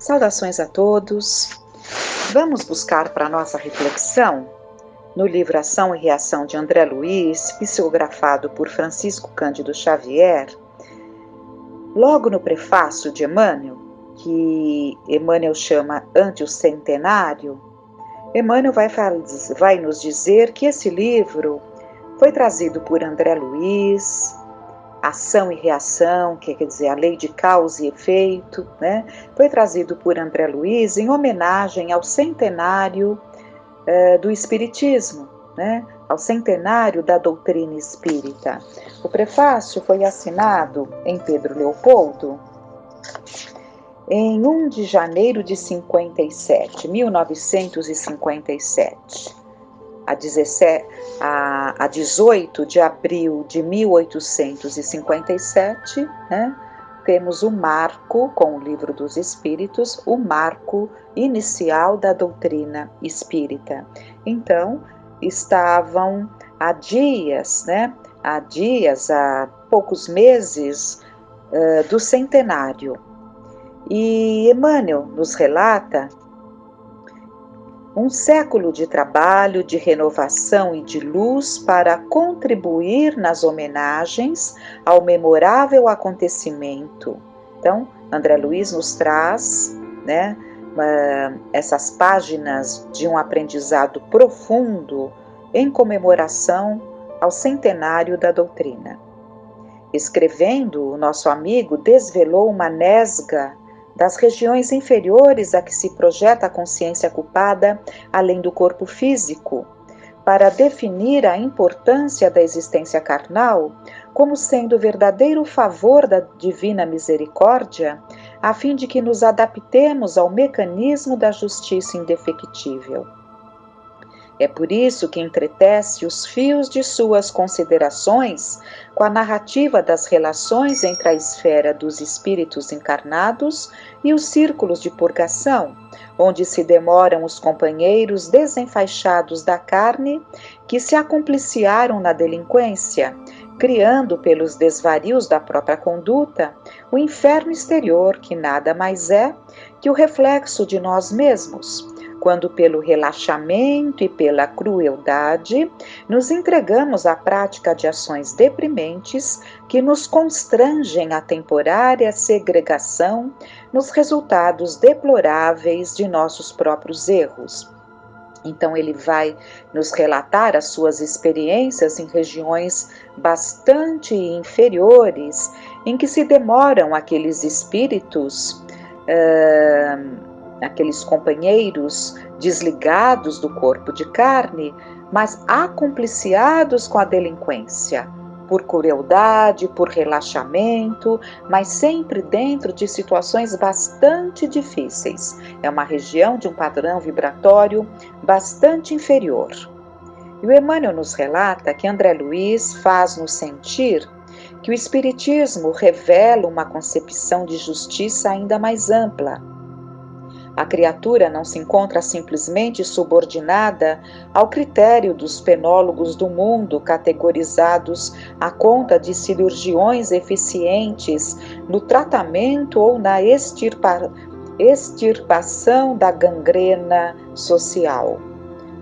Saudações a todos. Vamos buscar para nossa reflexão, no livro Ação e Reação de André Luiz, psicografado por Francisco Cândido Xavier, logo no prefácio de Emmanuel, que Emmanuel chama Ante o Centenário, Emmanuel vai nos dizer que esse livro foi trazido por André Luiz, Ação e Reação, que quer dizer a lei de causa e efeito, né? Foi trazido por André Luiz em homenagem ao centenário do Espiritismo, né? Ao centenário da doutrina espírita. O prefácio foi assinado em Pedro Leopoldo em 1 de janeiro de 1957. A 18 de abril de 1857, né, temos o marco, com o Livro dos Espíritos, o marco inicial da doutrina espírita. Então, estavam há poucos meses do centenário. E Emmanuel nos relata um século de trabalho, de renovação e de luz para contribuir nas homenagens ao memorável acontecimento. Então, André Luiz nos traz, né, essas páginas de um aprendizado profundo em comemoração ao centenário da doutrina. Escrevendo, o nosso amigo desvelou uma nesga das regiões inferiores a que se projeta a consciência culpada, além do corpo físico, para definir a importância da existência carnal como sendo verdadeiro favor da divina misericórdia, a fim de que nos adaptemos ao mecanismo da justiça indefectível. É por isso que entretece os fios de suas considerações com a narrativa das relações entre a esfera dos espíritos encarnados e os círculos de purgação, onde se demoram os companheiros desenfaixados da carne que se acompliciaram na delinquência, criando pelos desvarios da própria conduta o inferno exterior, que nada mais é que o reflexo de nós mesmos, quando pelo relaxamento e pela crueldade nos entregamos à prática de ações deprimentes que nos constrangem à temporária segregação nos resultados deploráveis de nossos próprios erros. Então ele vai nos relatar as suas experiências em regiões bastante inferiores, em que se demoram aqueles espíritos, aqueles companheiros desligados do corpo de carne, mas acompliciados com a delinquência, por crueldade, por relaxamento, mas sempre dentro de situações bastante difíceis. É uma região de um padrão vibratório bastante inferior. E o Emmanuel nos relata que André Luiz faz-nos sentir que o Espiritismo revela uma concepção de justiça ainda mais ampla. A criatura não se encontra simplesmente subordinada ao critério dos penólogos do mundo, categorizados à conta de cirurgiões eficientes no tratamento ou na extirpação da gangrena social.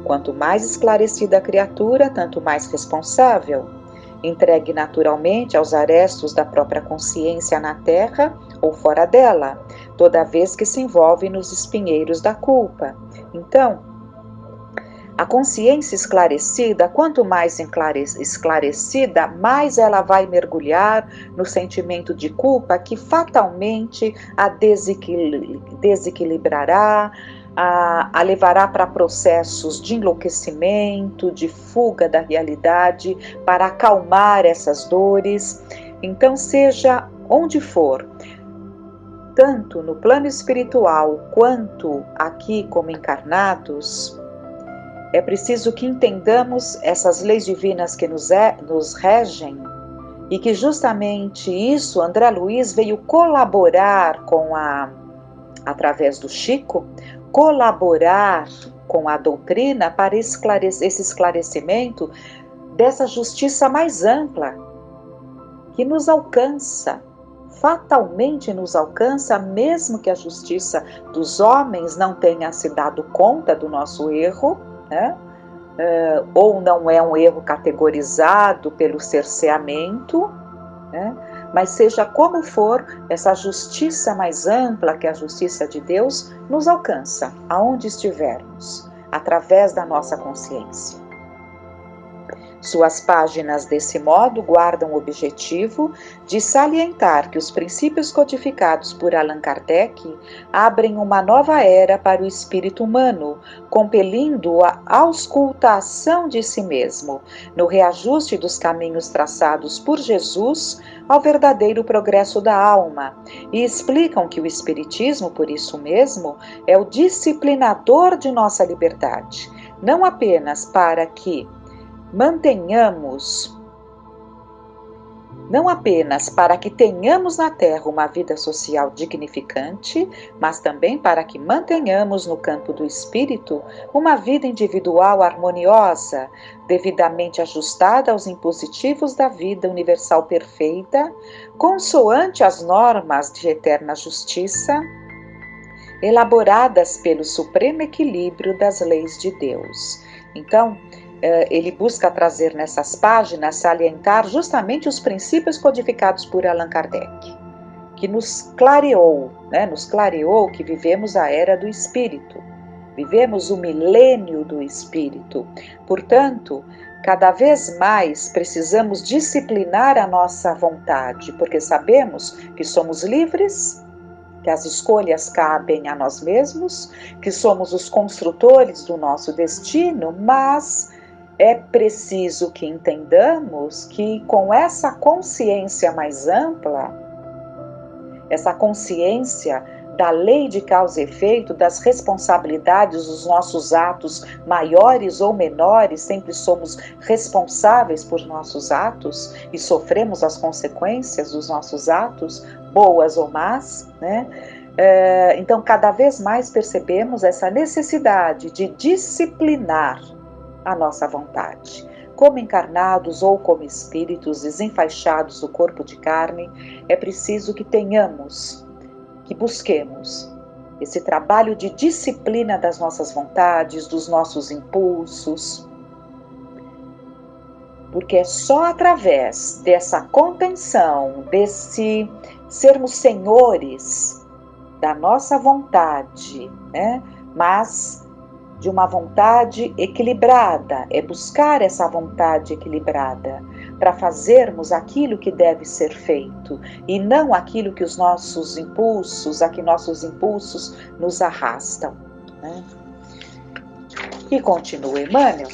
Quanto mais esclarecida a criatura, tanto mais responsável. Entregue naturalmente aos arestos da própria consciência na terra ou fora dela, toda vez que se envolve nos espinheiros da culpa. Então, a consciência esclarecida, quanto mais esclarecida, mais ela vai mergulhar no sentimento de culpa que fatalmente a desequilibrará, a levará para processos de enlouquecimento, de fuga da realidade, para acalmar essas dores. Então, seja onde for, tanto no plano espiritual quanto aqui como encarnados, é preciso que entendamos essas leis divinas que nos regem, e que justamente isso André Luiz veio colaborar através do Chico, colaborar com a doutrina para esse esclarecimento dessa justiça mais ampla, que nos alcança fatalmente nos alcança, mesmo que a justiça dos homens não tenha se dado conta do nosso erro, né? Ou não é um erro categorizado pelo cerceamento, né? Mas seja como for, essa justiça mais ampla, que é a justiça de Deus, nos alcança, aonde estivermos, através da nossa consciência. Suas páginas, desse modo, guardam o objetivo de salientar que os princípios codificados por Allan Kardec abrem uma nova era para o espírito humano, compelindo-o à auscultação de si mesmo, no reajuste dos caminhos traçados por Jesus ao verdadeiro progresso da alma, e explicam que o Espiritismo, por isso mesmo, é o disciplinador de nossa liberdade, não apenas para que tenhamos na Terra uma vida social dignificante, mas também para que mantenhamos no campo do espírito uma vida individual harmoniosa, devidamente ajustada aos impositivos da vida universal perfeita, consoante as normas de eterna justiça, elaboradas pelo supremo equilíbrio das leis de Deus. Então, ele busca trazer nessas páginas, salientar justamente os princípios codificados por Allan Kardec, que nos clareou que vivemos a era do Espírito, vivemos o milênio do Espírito. Portanto, cada vez mais precisamos disciplinar a nossa vontade, porque sabemos que somos livres, que as escolhas cabem a nós mesmos, que somos os construtores do nosso destino, mas é preciso que entendamos que com essa consciência mais ampla, essa consciência da lei de causa e efeito, das responsabilidades dos nossos atos maiores ou menores, sempre somos responsáveis por nossos atos e sofremos as consequências dos nossos atos, boas ou más, né? Então, cada vez mais percebemos essa necessidade de disciplinar a nossa vontade. Como encarnados ou como espíritos desenfaixados do corpo de carne, é preciso que busquemos esse trabalho de disciplina das nossas vontades, dos nossos impulsos, porque é só através dessa contenção, desse sermos senhores da nossa vontade, né? Mas de uma vontade equilibrada, é buscar essa vontade equilibrada para fazermos aquilo que deve ser feito e não aquilo que os nossos impulsos, nos arrastam, né? E continua Emmanuel: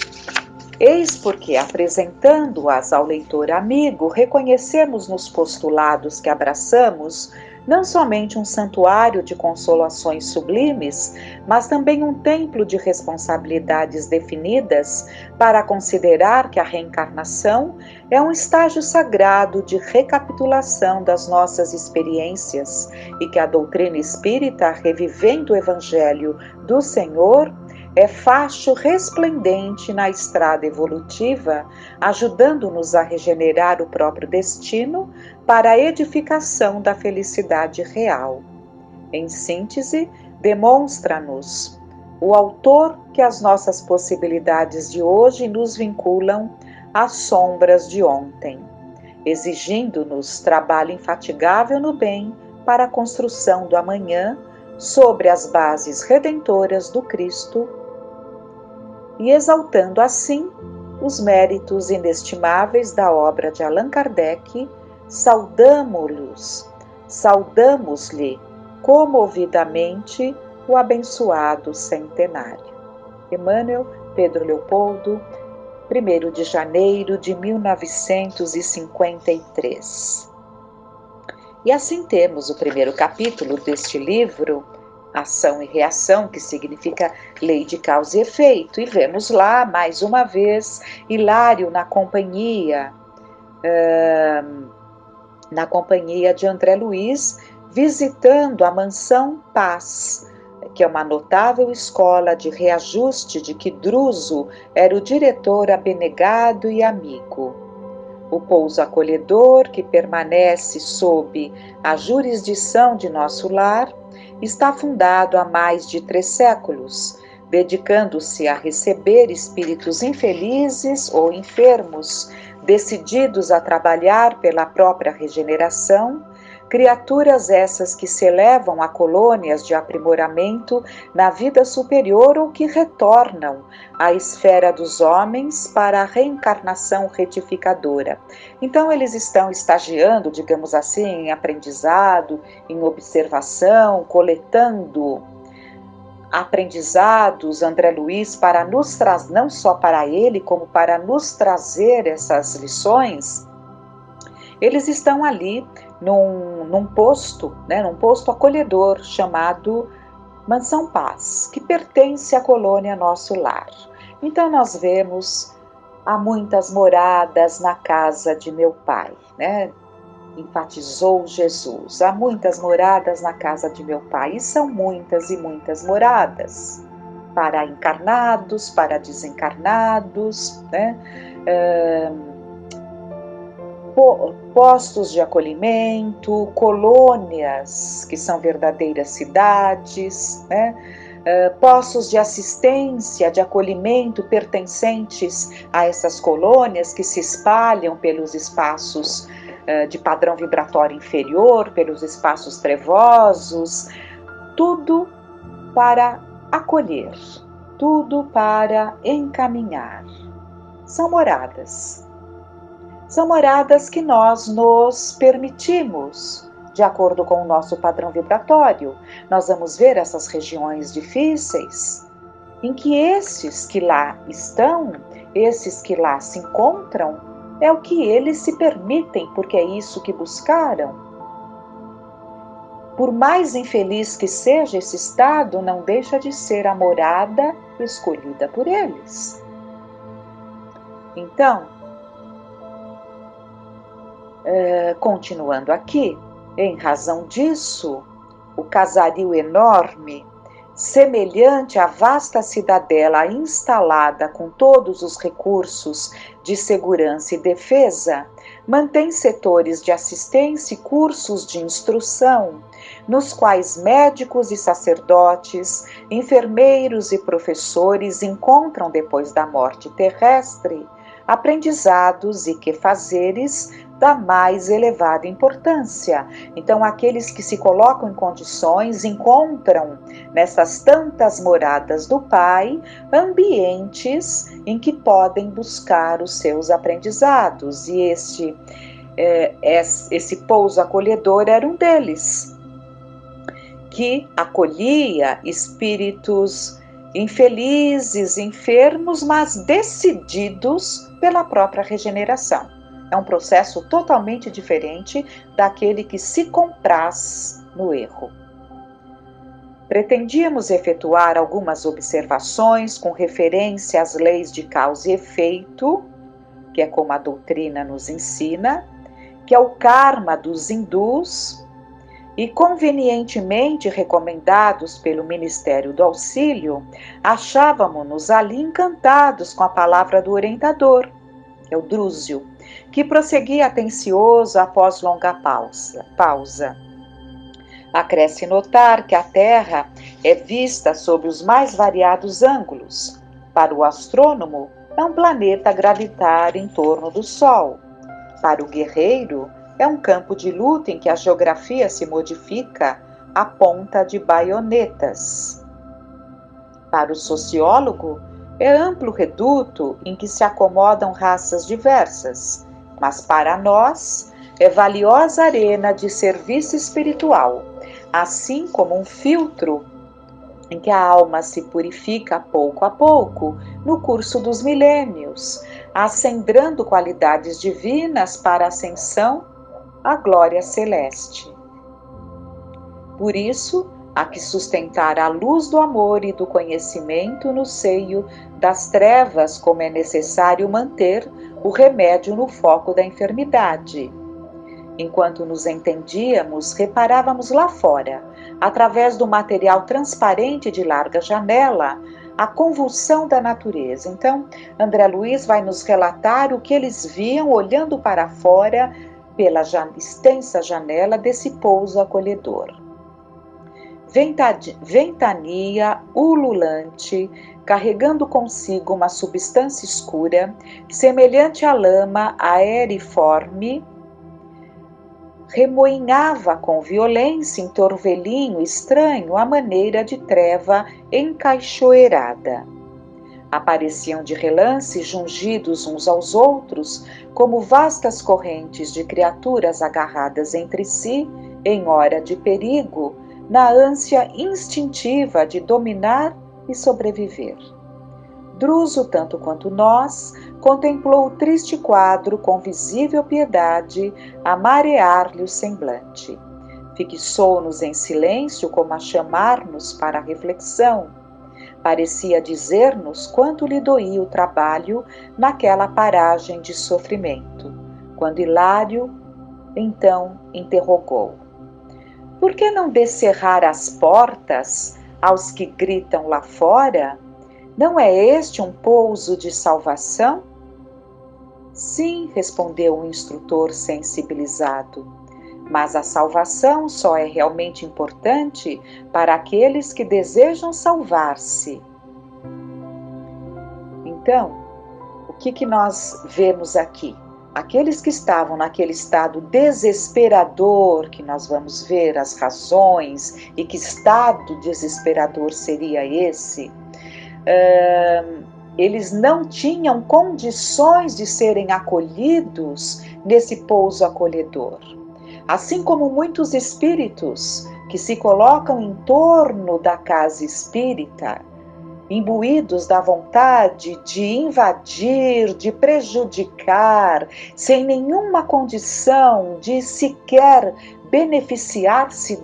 eis porque, apresentando-as ao leitor amigo, reconhecemos nos postulados que abraçamos não somente um santuário de consolações sublimes, mas também um templo de responsabilidades definidas para considerar que a reencarnação é um estágio sagrado de recapitulação das nossas experiências e que a doutrina espírita, revivendo o Evangelho do Senhor, é facho resplendente na estrada evolutiva, ajudando-nos a regenerar o próprio destino para a edificação da felicidade real. Em síntese, demonstra-nos o autor que as nossas possibilidades de hoje nos vinculam às sombras de ontem, exigindo-nos trabalho infatigável no bem para a construção do amanhã sobre as bases redentoras do Cristo, e exaltando assim os méritos inestimáveis da obra de Allan Kardec, saudamos-lhe comovidamente o abençoado centenário. Emmanuel, Pedro Leopoldo, 1º de janeiro de 1953. E assim temos o primeiro capítulo deste livro, Ação e Reação, que significa lei de causa e efeito, e vemos lá, mais uma vez, Hilário na companhia de André Luiz, visitando a Mansão Paz, que é uma notável escola de reajuste de que Druso era o diretor abnegado e amigo. O pouso acolhedor, que permanece sob a jurisdição de nosso lar, está fundado há mais de 3 séculos, dedicando-se a receber espíritos infelizes ou enfermos, decididos a trabalhar pela própria regeneração, criaturas essas que se elevam a colônias de aprimoramento na vida superior ou que retornam à esfera dos homens para a reencarnação retificadora. Então eles estão estagiando, digamos assim, em aprendizado, em observação, coletando aprendizados, André Luiz, para nos trazer, não só para ele, como para nos trazer essas lições. Eles estão ali num posto acolhedor chamado Mansão Paz, que pertence à colônia Nosso Lar. Então nós vemos, há muitas moradas na casa de meu pai, né? Enfatizou Jesus, há muitas moradas na casa de meu pai, e são muitas e muitas moradas, para encarnados, para desencarnados, né? Postos de acolhimento, colônias que são verdadeiras cidades, né? Postos de assistência, de acolhimento pertencentes a essas colônias que se espalham pelos espaços de padrão vibratório inferior, pelos espaços trevosos, tudo para acolher, tudo para encaminhar. São moradas. São moradas que nós nos permitimos, de acordo com o nosso padrão vibratório. Nós vamos ver essas regiões difíceis, em que esses que lá estão, esses que lá se encontram, é o que eles se permitem, porque é isso que buscaram. Por mais infeliz que seja esse estado, não deixa de ser a morada escolhida por eles. Então, continuando aqui, em razão disso, o casario enorme, semelhante à vasta cidadela instalada com todos os recursos de segurança e defesa, mantém setores de assistência e cursos de instrução, nos quais médicos e sacerdotes, enfermeiros e professores encontram, depois da morte terrestre, aprendizados e quefazeres da mais elevada importância. Então, aqueles que se colocam em condições encontram nessas tantas moradas do Pai ambientes em que podem buscar os seus aprendizados. E esse pouso acolhedor era um deles, que acolhia espíritos infelizes, enfermos, mas decididos pela própria regeneração. É um processo totalmente diferente daquele que se compraz no erro. Pretendíamos efetuar algumas observações com referência às leis de causa e efeito, que é como a doutrina nos ensina, que é o karma dos hindus, e convenientemente recomendados pelo Ministério do Auxílio, achávamos-nos ali encantados com a palavra do orientador, que é o Drúzio, que prosseguia atencioso após longa pausa. Acresce notar que a Terra é vista sob os mais variados ângulos. Para o astrônomo, é um planeta a gravitar em torno do Sol. Para o guerreiro, é um campo de luta em que a geografia se modifica à ponta de baionetas. Para o sociólogo, é amplo reduto em que se acomodam raças diversas, mas para nós é valiosa arena de serviço espiritual, assim como um filtro em que a alma se purifica pouco a pouco no curso dos milênios, acendrando qualidades divinas para a ascensão à glória celeste. Por isso, há que sustentar a luz do amor e do conhecimento no seio das trevas, como é necessário manter o remédio no foco da enfermidade. Enquanto nos entendíamos, reparávamos lá fora, através do material transparente de larga janela, a convulsão da natureza. Então, André Luiz vai nos relatar o que eles viam olhando para fora pela extensa janela desse pouso acolhedor. Ventania ululante, carregando consigo uma substância escura, semelhante à lama aeriforme, remoinhava com violência em torvelinho estranho à maneira de treva encaixoeirada. Apareciam de relance, jungidos uns aos outros, como vastas correntes de criaturas agarradas entre si, em hora de perigo, na ânsia instintiva de dominar e sobreviver. Druso, tanto quanto nós, contemplou o triste quadro com visível piedade a marear-lhe o semblante. Fixou-nos em silêncio como a chamar-nos para a reflexão. Parecia dizer-nos quanto lhe doía o trabalho naquela paragem de sofrimento, quando Hilário, então, interrogou: por que não descerrar as portas aos que gritam lá fora? Não é este um pouso de salvação? Sim, respondeu o instrutor sensibilizado, mas a salvação só é realmente importante para aqueles que desejam salvar-se. Então, o que nós vemos aqui? Aqueles que estavam naquele estado desesperador, que nós vamos ver as razões e que estado desesperador seria esse, eles não tinham condições de serem acolhidos nesse pouso acolhedor. Assim como muitos espíritos que se colocam em torno da casa espírita, imbuídos da vontade de invadir, de prejudicar, sem nenhuma condição de sequer beneficiar-se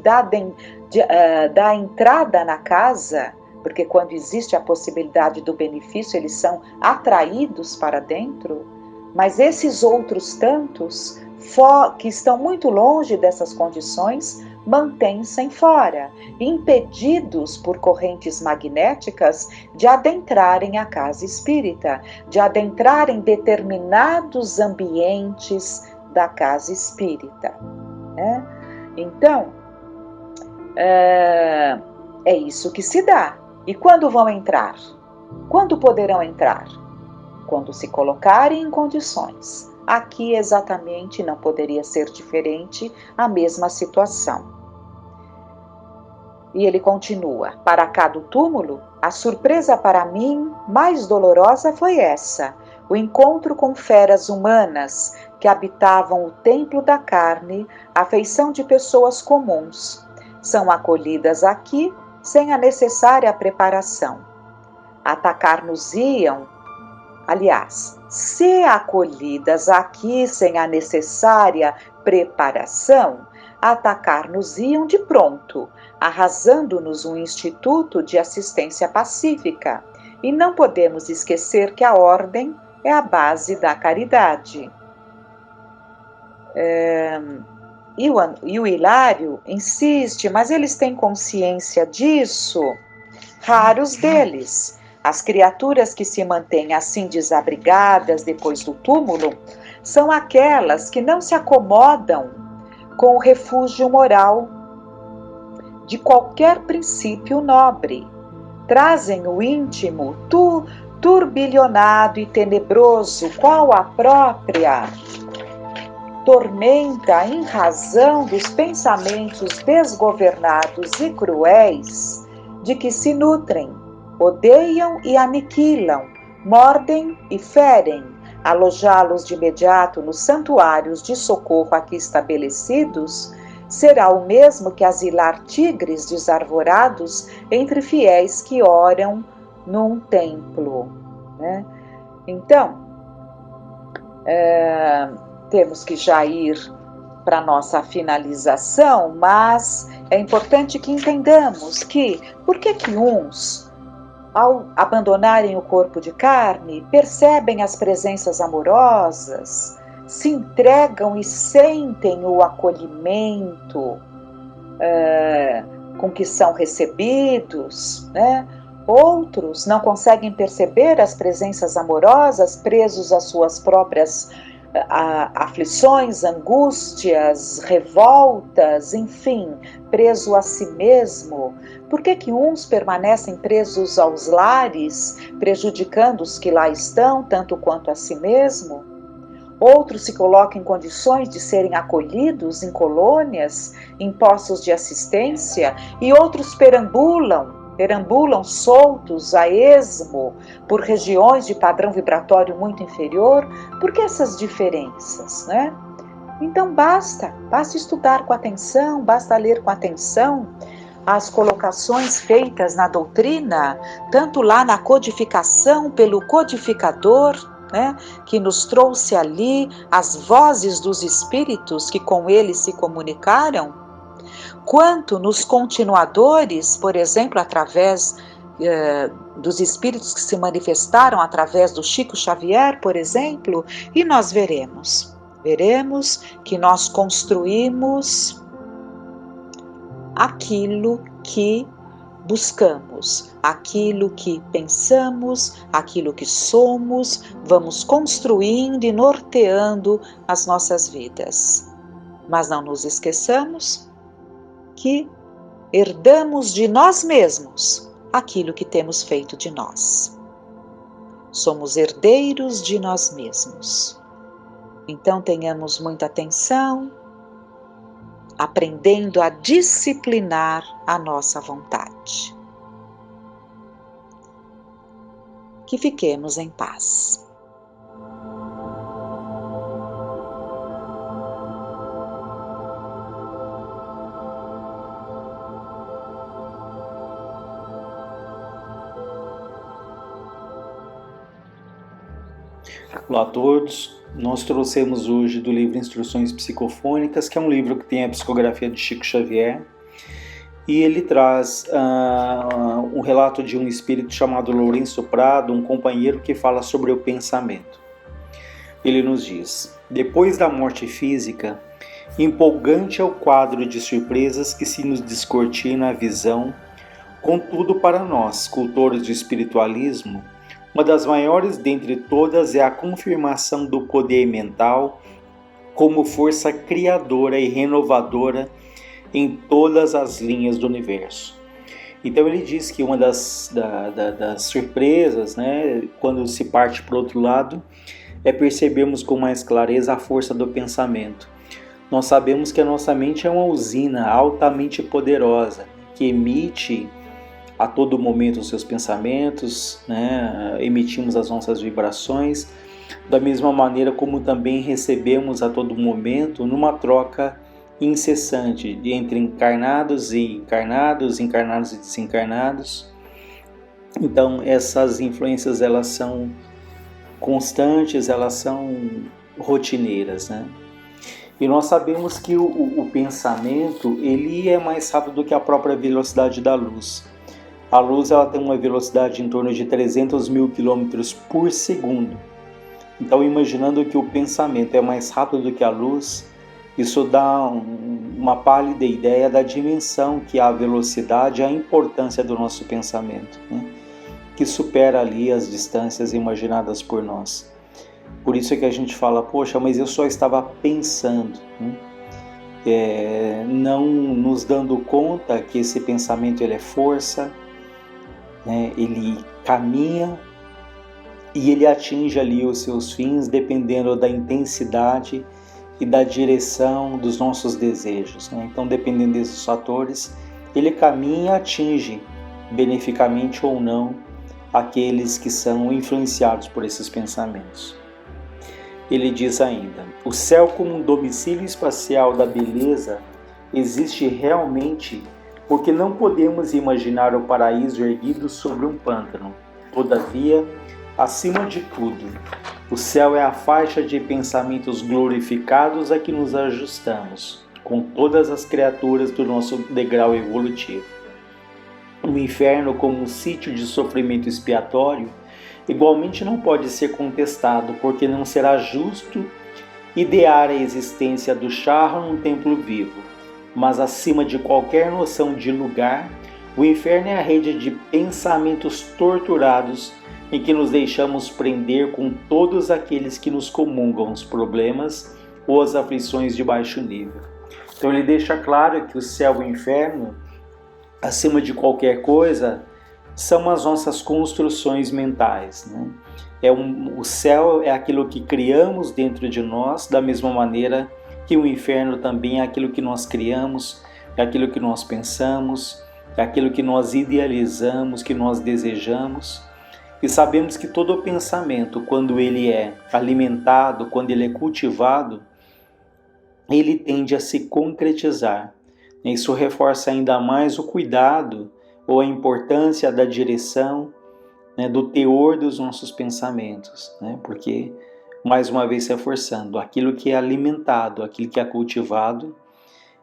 da entrada na casa, porque quando existe a possibilidade do benefício, eles são atraídos para dentro, mas esses outros tantos que estão muito longe dessas condições, mantêm-se fora, impedidos por correntes magnéticas de adentrarem a casa espírita, de adentrarem determinados ambientes da casa espírita. Né? Então, é isso que se dá. E quando vão entrar? Quando poderão entrar? Quando se colocarem em condições. Aqui exatamente não poderia ser diferente a mesma situação. E ele continua: para cá do túmulo, a surpresa para mim mais dolorosa foi essa, o encontro com feras humanas que habitavam o templo da carne, à feição de pessoas comuns. São acolhidas aqui sem a necessária preparação. Atacar-nos-iam, aliás, se acolhidas aqui sem a necessária preparação, atacar-nos-iam de pronto, arrasando-nos um instituto de assistência pacífica. E não podemos esquecer que a ordem é a base da caridade. E o Hilário insiste, mas eles têm consciência disso? Raros deles. As criaturas que se mantêm assim desabrigadas depois do túmulo são aquelas que não se acomodam com o refúgio moral de qualquer princípio nobre. Trazem o íntimo turbilhonado e tenebroso, qual a própria tormenta em razão dos pensamentos desgovernados e cruéis de que se nutrem, odeiam e aniquilam, mordem e ferem. Alojá-los de imediato nos santuários de socorro aqui estabelecidos será o mesmo que asilar tigres desarvorados entre fiéis que oram num templo. Né? Então, temos que já ir para a nossa finalização, mas é importante que entendamos que, por que uns, ao abandonarem o corpo de carne, percebem as presenças amorosas, se entregam e sentem o acolhimento com que são recebidos, né? Outros não conseguem perceber as presenças amorosas, presos às suas próprias aflições, angústias, revoltas, enfim, preso a si mesmo. Por que uns permanecem presos aos lares, prejudicando os que lá estão, tanto quanto a si mesmo? Outros se colocam em condições de serem acolhidos em colônias, em postos de assistência, e outros perambulam soltos a esmo por regiões de padrão vibratório muito inferior. Por que essas diferenças, né? Então basta estudar com atenção, basta ler com atenção as colocações feitas na doutrina, tanto lá na codificação pelo codificador, né, que nos trouxe ali as vozes dos espíritos que com ele se comunicaram, quanto nos continuadores, por exemplo, através dos espíritos que se manifestaram através do Chico Xavier, por exemplo, e nós veremos que nós construímos aquilo que buscamos, aquilo que pensamos, aquilo que somos, vamos construindo e norteando as nossas vidas. Mas não nos esqueçamos que herdamos de nós mesmos aquilo que temos feito de nós. Somos herdeiros de nós mesmos. Então tenhamos muita atenção, aprendendo a disciplinar a nossa vontade. Que fiquemos em paz. Olá a todos, nós trouxemos hoje do livro Instruções Psicofônicas, que é um livro que tem a psicografia de Chico Xavier, e ele traz um relato de um espírito chamado Lourenço Prado, um companheiro que fala sobre o pensamento. Ele nos diz: depois da morte física, empolgante é o quadro de surpresas que se nos descortina a visão, contudo para nós, cultores do espiritualismo, uma das maiores dentre todas é a confirmação do poder mental como força criadora e renovadora em todas as linhas do universo. Então ele diz que uma das surpresas, né, quando se parte para o outro lado, é percebermos com mais clareza a força do pensamento. Nós sabemos que a nossa mente é uma usina altamente poderosa, que emite a todo momento os seus pensamentos, né? Emitimos as nossas vibrações, da mesma maneira como também recebemos a todo momento numa troca incessante entre encarnados e encarnados, encarnados e desencarnados. Então essas influências, elas são constantes, elas são rotineiras, né? E nós sabemos que o pensamento, ele é mais rápido do que a própria velocidade da luz. A luz, ela tem uma velocidade em torno de 300 mil quilômetros por segundo. Então, imaginando que o pensamento é mais rápido do que a luz, isso dá uma pálida ideia da dimensão que é a velocidade e a importância do nosso pensamento, né? Que supera ali as distâncias imaginadas por nós. Por isso é que a gente fala, poxa, mas eu só estava pensando, né? Não nos dando conta que esse pensamento, ele é força, né? Ele caminha e ele atinge ali os seus fins dependendo da intensidade e da direção dos nossos desejos, né? Então, dependendo desses fatores, ele caminha e atinge, beneficamente ou não, aqueles que são influenciados por esses pensamentos. Ele diz ainda: o céu como um domicílio espacial da beleza existe realmente porque não podemos imaginar o paraíso erguido sobre um pântano. Todavia, acima de tudo, o céu é a faixa de pensamentos glorificados a que nos ajustamos, com todas as criaturas do nosso degrau evolutivo. O inferno, como um sítio de sofrimento expiatório, igualmente não pode ser contestado, porque não será justo idear a existência do charro num templo vivo. Mas acima de qualquer noção de lugar, O inferno é a rede de pensamentos torturados em que nos deixamos prender com todos aqueles que nos comungam os problemas ou as aflições de baixo nível. Então ele deixa claro que o céu e o inferno, acima de qualquer coisa, são as nossas construções mentais, né? O céu é aquilo que criamos dentro de nós, da mesma maneira que o inferno também é aquilo que nós criamos, é aquilo que nós pensamos, é aquilo que nós idealizamos, que nós desejamos. E sabemos que todo pensamento, quando ele é alimentado, quando ele é cultivado, ele tende a se concretizar. Isso reforça ainda mais o cuidado ou a importância da direção, né, do teor dos nossos pensamentos, né? Porque, mais uma vez reforçando, aquilo que é alimentado, aquilo que é cultivado,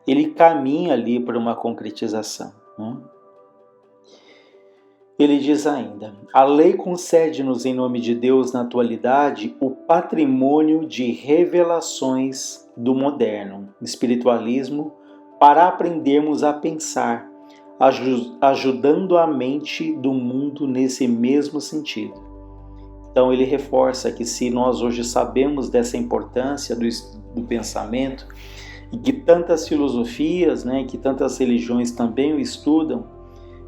ele caminha ali para uma concretização, né? Ele diz ainda: a lei concede-nos, em nome de Deus, na atualidade, o patrimônio de revelações do moderno espiritualismo para aprendermos a pensar, ajudando a mente do mundo nesse mesmo sentido. Então ele reforça que se nós hoje sabemos dessa importância do pensamento, e que tantas filosofias, né, que tantas religiões também o estudam,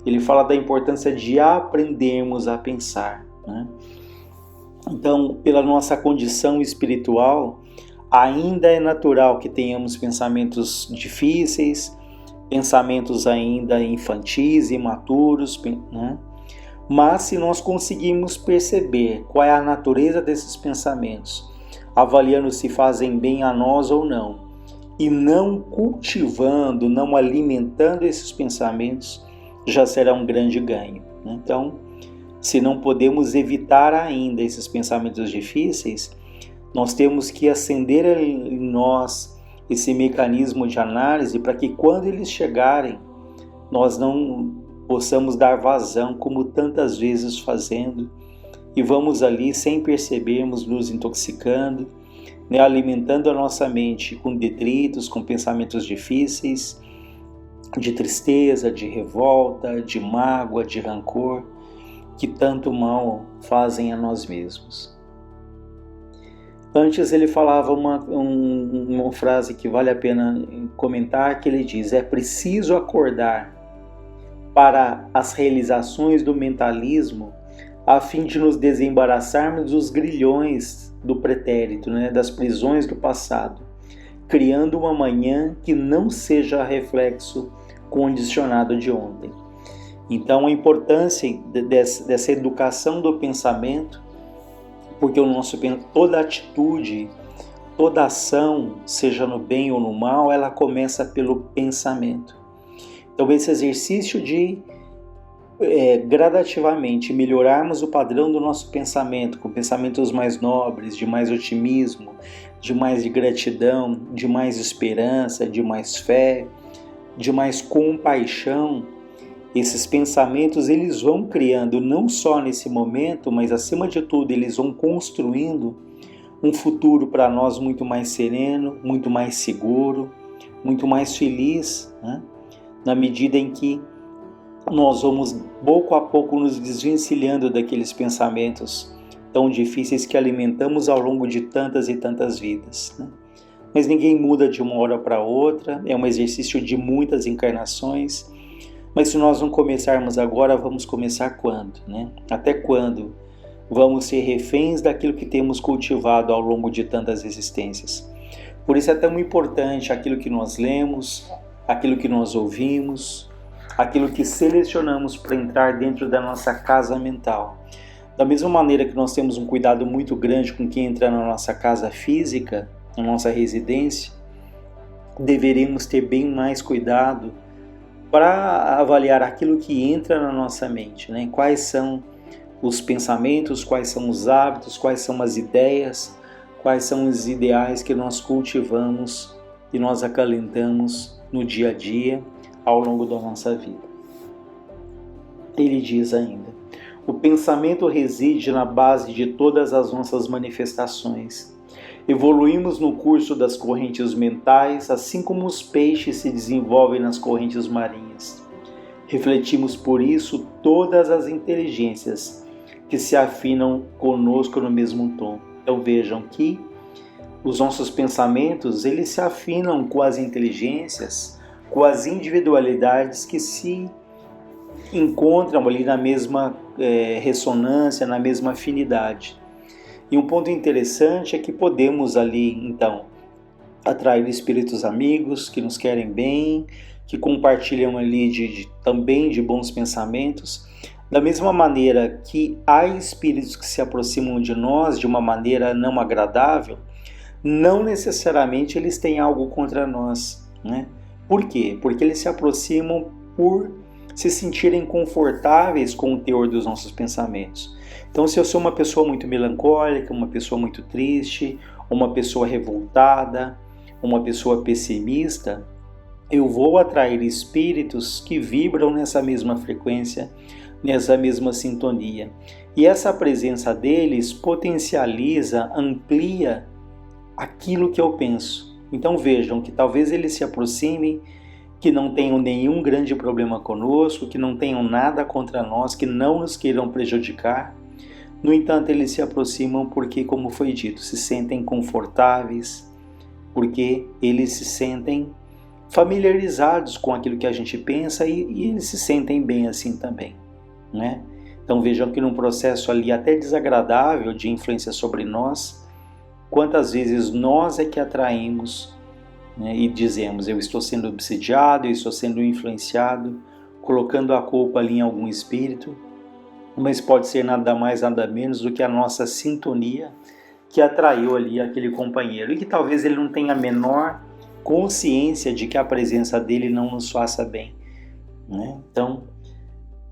ele fala da importância de aprendermos a pensar, né? Então, pela nossa condição espiritual, ainda é natural que tenhamos pensamentos difíceis, pensamentos ainda infantis, imaturos, né? Mas se nós conseguirmos perceber qual é a natureza desses pensamentos, avaliando se fazem bem a nós ou não, e não cultivando, não alimentando esses pensamentos, já será um grande ganho, né? Então, se não podemos evitar ainda esses pensamentos difíceis, nós temos que acender em nós esse mecanismo de análise para que quando eles chegarem, nós não possamos dar vazão, como tantas vezes fazendo, e vamos ali sem percebermos nos intoxicando, né, alimentando a nossa mente com detritos, com pensamentos difíceis, de tristeza, de revolta, de mágoa, de rancor, que tanto mal fazem a nós mesmos. Antes ele falava uma frase que vale a pena comentar, que ele diz: é preciso acordar para as realizações do mentalismo a fim de nos desembaraçarmos dos grilhões do pretérito, né, das prisões do passado, criando uma manhã que não seja reflexo condicionado de ontem. Então a importância dessa educação do pensamento, porque toda atitude, toda ação, seja no bem ou no mal, ela começa pelo pensamento. Então esse exercício de gradativamente melhorarmos o padrão do nosso pensamento, com pensamentos mais nobres, de mais otimismo, de mais gratidão, de mais esperança, de mais fé, de mais compaixão, esses pensamentos eles vão criando não só nesse momento, mas acima de tudo eles vão construindo um futuro para nós muito mais sereno, muito mais seguro, muito mais feliz, né? Na medida em que nós vamos pouco a pouco nos desvencilhando daqueles pensamentos tão difíceis que alimentamos ao longo de tantas e tantas vidas, né? Mas ninguém muda de uma hora para outra, é um exercício de muitas encarnações. Mas se nós não começarmos agora, vamos começar quando, né? Até quando vamos ser reféns daquilo que temos cultivado ao longo de tantas existências? Por isso é tão importante aquilo que nós lemos, aquilo que nós ouvimos, aquilo que selecionamos para entrar dentro da nossa casa mental. Da mesma maneira que nós temos um cuidado muito grande com quem entra na nossa casa física, na nossa residência, deveríamos ter bem mais cuidado para avaliar aquilo que entra na nossa mente, né? Quais são os pensamentos, quais são os hábitos, quais são as ideias, quais são os ideais que nós cultivamos e nós acalentamos no dia a dia, ao longo da nossa vida. Ele diz ainda: o pensamento reside na base de todas as nossas manifestações. Evoluímos no curso das correntes mentais, assim como os peixes se desenvolvem nas correntes marinhas. Refletimos por isso todas as inteligências que se afinam conosco no mesmo tom. Então vejam que os nossos pensamentos, eles se afinam com as inteligências, com as individualidades que se encontram ali na mesma ressonância, na mesma afinidade. E um ponto interessante é que podemos ali, então, atrair espíritos amigos que nos querem bem, que compartilham ali também de bons pensamentos. Da mesma maneira que há espíritos que se aproximam de nós de uma maneira não agradável, não necessariamente eles têm algo contra nós, né? Por quê? Porque eles se aproximam por se sentirem confortáveis com o teor dos nossos pensamentos. Então, se eu sou uma pessoa muito melancólica, uma pessoa muito triste, uma pessoa revoltada, uma pessoa pessimista, eu vou atrair espíritos que vibram nessa mesma frequência, nessa mesma sintonia. E essa presença deles potencializa, amplia aquilo que eu penso. Então vejam que talvez eles se aproximem, que não tenham nenhum grande problema conosco, que não tenham nada contra nós, que não nos queiram prejudicar. No entanto, eles se aproximam porque, como foi dito, se sentem confortáveis, porque eles se sentem familiarizados com aquilo que a gente pensa e eles se sentem bem assim também, né? Então vejam que num processo ali até desagradável de influência sobre nós, quantas vezes nós é que atraímos, né, e dizemos, eu estou sendo obsidiado, eu estou sendo influenciado, colocando a culpa ali em algum espírito, mas pode ser nada mais, nada menos do que a nossa sintonia que atraiu ali aquele companheiro e que talvez ele não tenha a menor consciência de que a presença dele não nos faça bem, né? Então,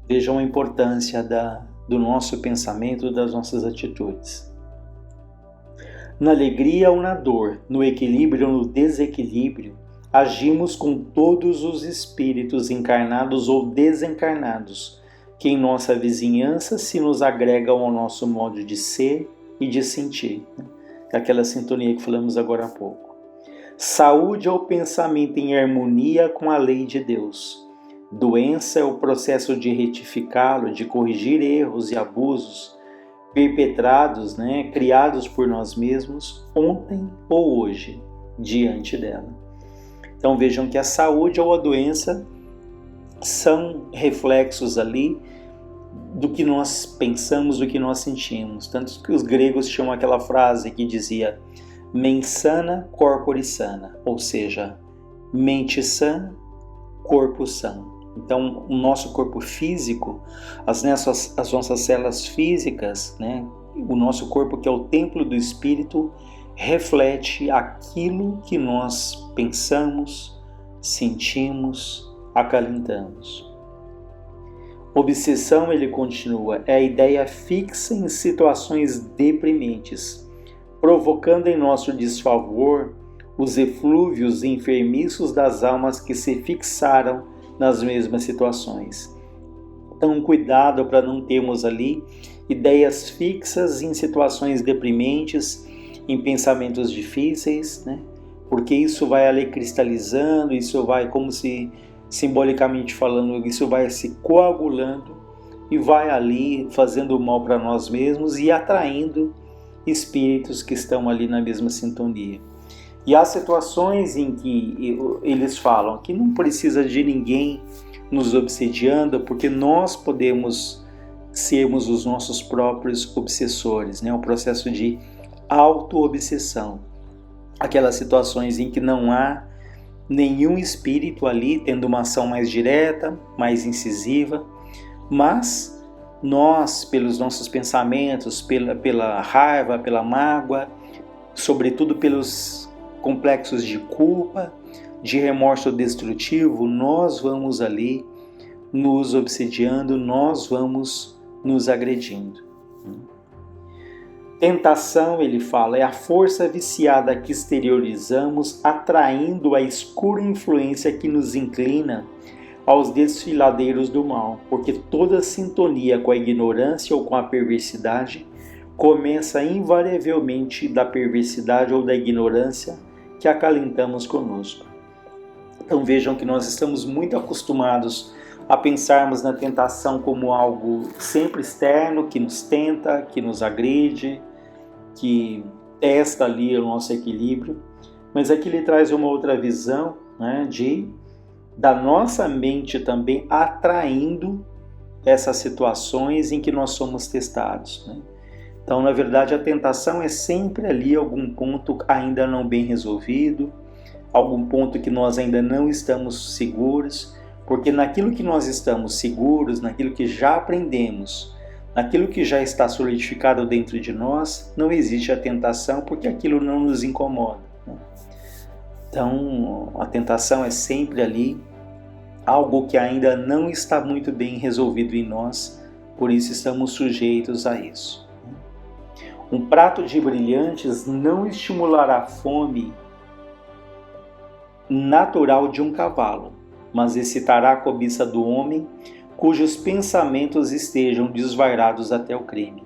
vejam a importância do nosso pensamento, das nossas atitudes. Na alegria ou na dor, no equilíbrio ou no desequilíbrio, agimos com todos os espíritos encarnados ou desencarnados, que em nossa vizinhança se nos agregam ao nosso modo de ser e de sentir, né? Aquela sintonia que falamos agora há pouco. Saúde é o pensamento em harmonia com a lei de Deus. Doença é o processo de retificá-lo, de corrigir erros e abusos perpetrados, né, criados por nós mesmos ontem ou hoje, diante dela. Então vejam que a saúde ou a doença são reflexos ali do que nós pensamos, do que nós sentimos. Tanto que os gregos tinham aquela frase que dizia mens sana, corpore sana, ou seja, mente sã, corpo são. Então, o nosso corpo físico, as nossas células físicas, né, o nosso corpo que é o templo do Espírito, reflete aquilo que nós pensamos, sentimos, acalentamos. Obsessão, ele continua, é a ideia fixa em situações deprimentes, provocando em nosso desfavor os eflúvios enfermiços das almas que se fixaram nas mesmas situações. Então, cuidado para não termos ali ideias fixas em situações deprimentes, em pensamentos difíceis, né? Porque isso vai ali cristalizando, isso vai, como se simbolicamente falando, isso vai se coagulando e vai ali fazendo mal para nós mesmos e atraindo espíritos que estão ali na mesma sintonia. E há situações em que eles falam que não precisa de ninguém nos obsediando, porque nós podemos sermos os nossos próprios obsessores, né? O processo de auto-obsessão. Aquelas situações em que não há nenhum espírito ali tendo uma ação mais direta, mais incisiva, mas nós, pelos nossos pensamentos, pela raiva, pela mágoa, sobretudo pelos complexos de culpa, de remorso destrutivo, nós vamos ali nos obsediando, nós vamos nos agredindo. Tentação, ele fala, é a força viciada que exteriorizamos, atraindo a escura influência que nos inclina aos desfiladeiros do mal, porque toda sintonia com a ignorância ou com a perversidade começa invariavelmente da perversidade ou da ignorância que acalentamos conosco. Então vejam que nós estamos muito acostumados a pensarmos na tentação como algo sempre externo, que nos tenta, que nos agride, que testa ali o nosso equilíbrio. Mas aqui ele traz uma outra visão, né, da nossa mente também atraindo essas situações em que nós somos testados, né? Então, na verdade, a tentação é sempre ali algum ponto ainda não bem resolvido, algum ponto que nós ainda não estamos seguros, porque naquilo que nós estamos seguros, naquilo que já aprendemos, naquilo que já está solidificado dentro de nós, não existe a tentação, porque aquilo não nos incomoda, né? Então, a tentação é sempre ali algo que ainda não está muito bem resolvido em nós, por isso estamos sujeitos a isso. Um prato de brilhantes não estimulará a fome natural de um cavalo, mas excitará a cobiça do homem cujos pensamentos estejam desvairados até o crime.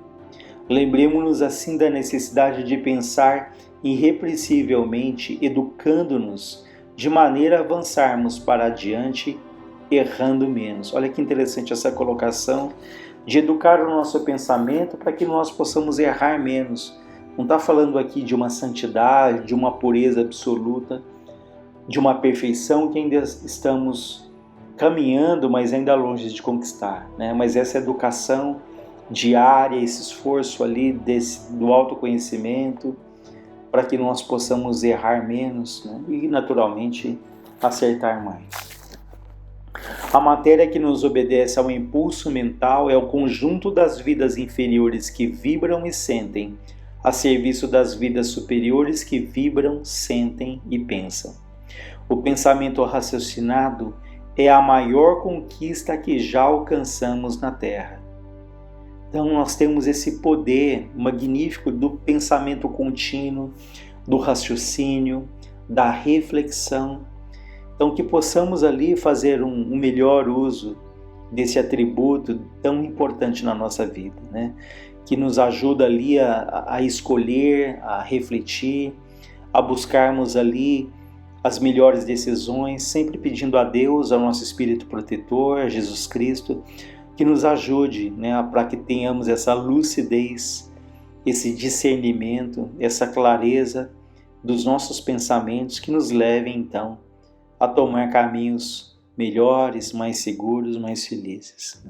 Lembremos-nos assim da necessidade de pensar irrepreensivelmente, educando-nos de maneira a avançarmos para adiante, errando menos. Olha que interessante essa colocação de educar o nosso pensamento para que nós possamos errar menos. Não está falando aqui de uma santidade, de uma pureza absoluta, de uma perfeição que ainda estamos caminhando, mas ainda longe de conquistar, né? Mas essa educação diária, esse esforço ali do autoconhecimento, para que nós possamos errar menos, né? E naturalmente acertar mais. A matéria que nos obedece ao impulso mental é o conjunto das vidas inferiores que vibram e sentem, a serviço das vidas superiores que vibram, sentem e pensam. O pensamento raciocinado é a maior conquista que já alcançamos na Terra. Então nós temos esse poder magnífico do pensamento contínuo, do raciocínio, da reflexão. Então que possamos ali fazer um melhor uso desse atributo tão importante na nossa vida, né? Que nos ajuda ali a escolher, a refletir, a buscarmos ali as melhores decisões, sempre pedindo a Deus, ao nosso Espírito Protetor, a Jesus Cristo, que nos ajude, né, para que tenhamos essa lucidez, esse discernimento, essa clareza dos nossos pensamentos que nos levem então a tomar caminhos melhores, mais seguros, mais felizes.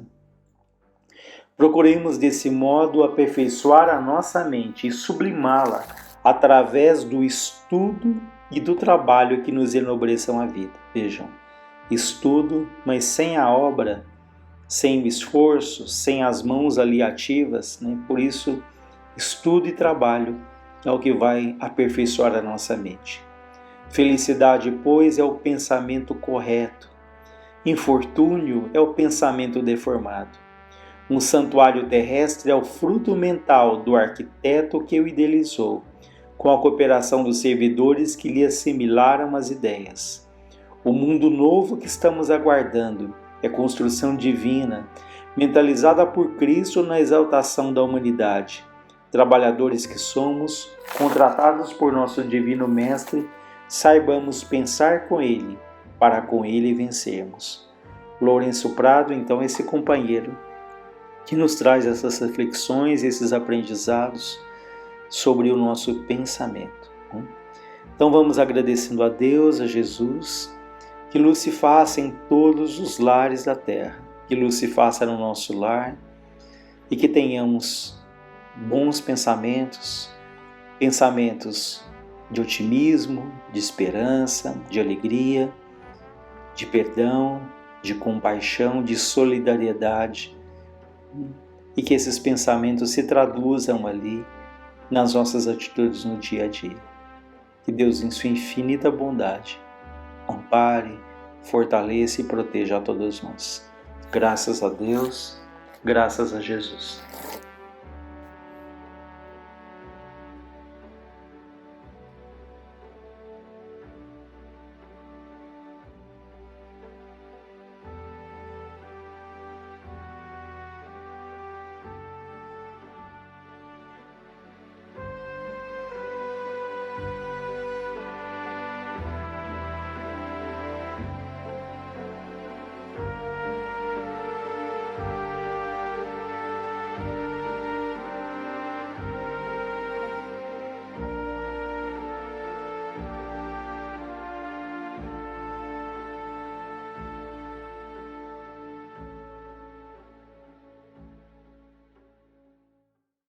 Procuremos desse modo aperfeiçoar a nossa mente e sublimá-la através do estudo e do trabalho que nos enobreçam a vida. Vejam, estudo, mas sem a obra, sem o esforço, sem as mãos ali ativas, né? Por isso, estudo e trabalho é o que vai aperfeiçoar a nossa mente. Felicidade, pois, é o pensamento correto. Infortúnio é o pensamento deformado. Um santuário terrestre é o fruto mental do arquiteto que o idealizou, com a cooperação dos servidores que lhe assimilaram as ideias. O mundo novo que estamos aguardando é construção divina, mentalizada por Cristo na exaltação da humanidade. Trabalhadores que somos, contratados por nosso Divino Mestre, saibamos pensar com Ele, para com Ele vencermos. Lourenço Prado, então, esse companheiro que nos traz essas reflexões, esses aprendizados sobre o nosso pensamento. Então vamos agradecendo a Deus, a Jesus, que luz se faça em todos os lares da terra, que luz se faça no nosso lar e que tenhamos bons pensamentos, pensamentos de otimismo, de esperança, de alegria, de perdão, de compaixão, de solidariedade, e que esses pensamentos se traduzam ali nas nossas atitudes no dia a dia. Que Deus, em sua infinita bondade, ampare, fortaleça e proteja a todos nós. Graças a Deus, graças a Jesus.